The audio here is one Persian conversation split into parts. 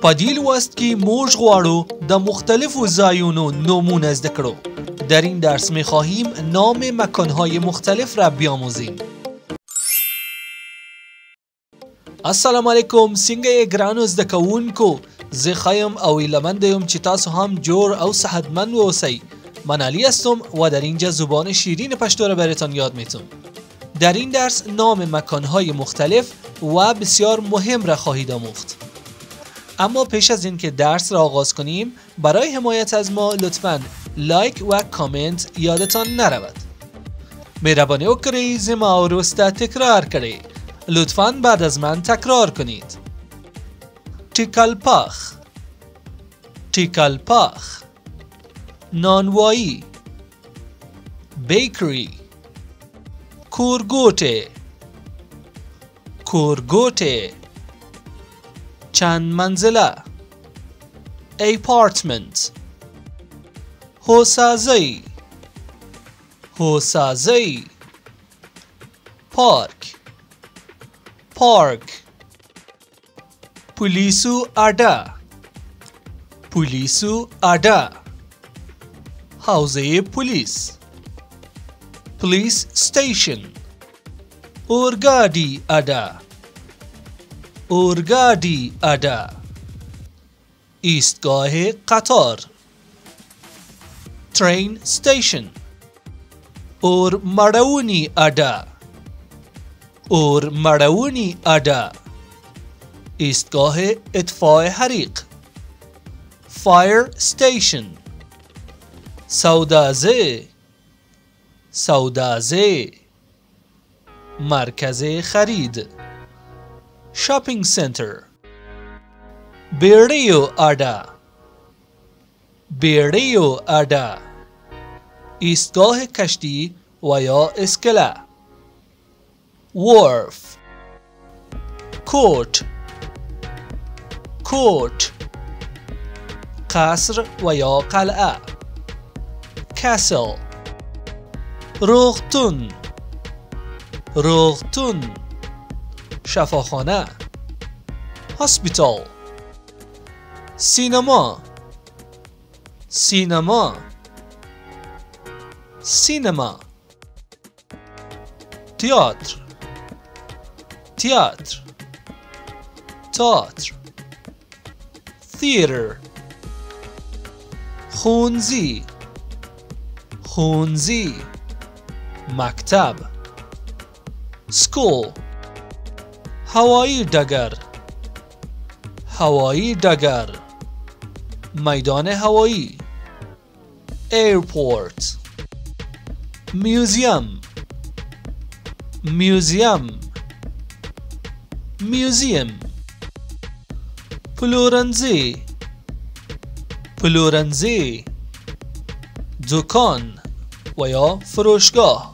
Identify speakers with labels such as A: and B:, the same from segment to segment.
A: په دې لوست کې موږ غواړو د مختلفو ځایونو نومونه زده کړو. در این درس می‌خواهیم نام مکان‌های مختلف را بیاموزیم. السلام علیکم، څنګه ګرانو زده کوونکو؟ زه خوایم او ایلمند یم چې تاسو هم جور او صحتمند اوسئ. من علی هستم و در اینجا زبان شیرین پشتو را براتان یاد میتونم. در این درس نام مکان‌های مختلف و بسیار مهم را خواهید آموخت. اما پیش از اینکه درس را آغاز کنیم، برای حمایت از ما لطفاً لایک و کامنت یادتان نرود. مهربانی وکړئ زما وروسته تکرار کړئ. لطفاً بعد از من تکرار کنید. تیکالپاخ، تیکالپاخ. نانوایی، بیکری. کورگوته، کورگوته. چند منزله، اپارتمنت. حوسازی، حوسازی. پارک، پارک. پلیسو ادا، پلیسو ادا. حوزه پلیس، پلیس ستیشن. اورگادی ادا، اورگادی ادا. ایستگاه قطار، ترین ستیشن. اورمرونی ادا، اورمرونی ادا. ایستگاه اطفاء حریق، فایر ستیشن. سودازه، سودازه. مرکز خرید، شاپینگ سنتر. بیریو ادا، بیریو ادا. ایستگاه کشتی و یا اسکله. وارف، کوت، کوت. قصر و یا قلعه. کاسل. روغتون، روغتون. شفاخانه، هاسپیتال. سینما، سینما، سینما. تئاتر، تئاتر، تئاتر. theater. خونزی، خونزی. مکتب، school. هوایی ډګر، هوایی ډګر. میدان هوایی، airport. میوزیم، میوزیم، میوزیم. پلورنزی، پلورنزی. دکان و یا فروشگاه،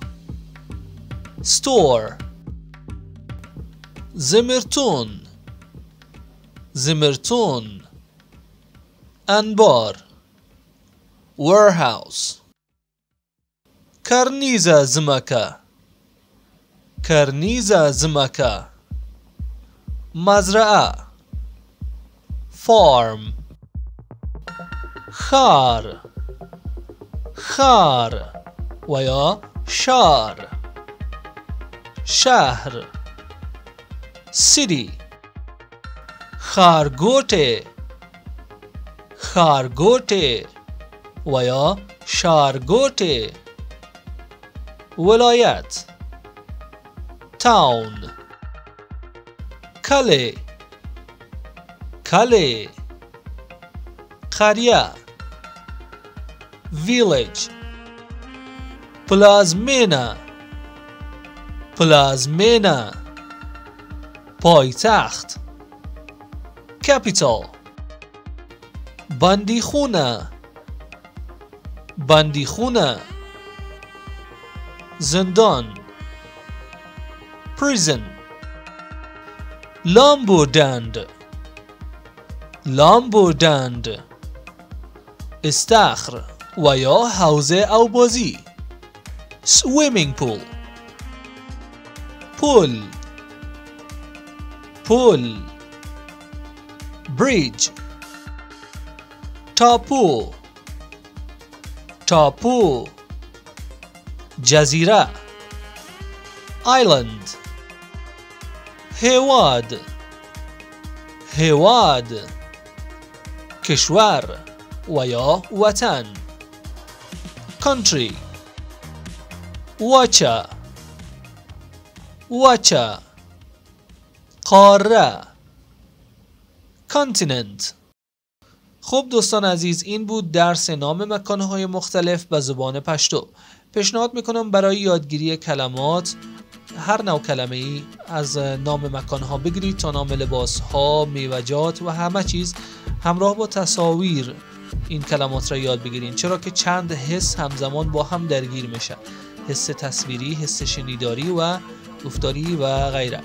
A: store. زمرتون، زمرتون. انبار، warehouse. کرنیز زمکه، کرنیز زمکه. مزرعه، farm. خار، خار و یا شار. شهر، city. خارگوته، خارگوته و یا شارگوته. ولایت، town. کله، کله. قریه، village. پلازمینه، پلازمینه. پایتخت، capital. بندیخونه، بندیخونه. زندان، prison. لامبودند، لامبودند. استخر و یا حوزه او بازی، swimming pool. پل، پل. bridge تاپو تاپو جزیره island هیواد هیواد کشور و یا وطن country وچه وچه قاره continent. خب دوستان عزیز، این بود درس نام مکانهای مختلف به زبان پشتو. پیشنهاد میکنم برای یادگیری کلمات هر نوع کلمه ای از نام مکانها بگیرید تا نام لباسها، میوجات و همه چیز همراه با تصاویر این کلمات را یاد بگیرید، چرا که چند حس همزمان با هم درگیر میشه، حس تصویری، حس شنیداری و گفتاری و غیره.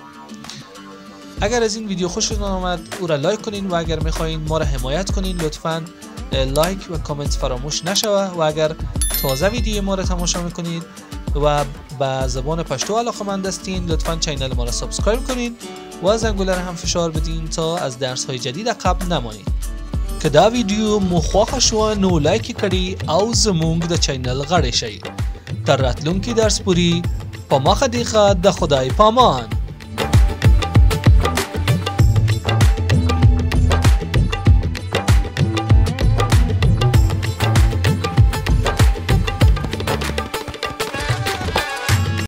A: اگر از این ویدیو خوشتون آمد او را لایک کنین و اگر میخواین ما را حمایت کنین لطفاً لایک و کامنت فراموش نشوه و اگر تازه ویدیو ما را تماشا میکنید و به زبان پشتو علاقه‌مند هستین لطفاً چینل ما را سابسکرایب کنین و زنگوله را هم فشار بدین تا از درس های جدید عقب نمانید. که دا ویدیو مو خوښه شوه نو لایک کړئ او زموږ د چینل غړي شئ. تر راتلونکي درس پورې په مخه دی ښه د خدای پامان.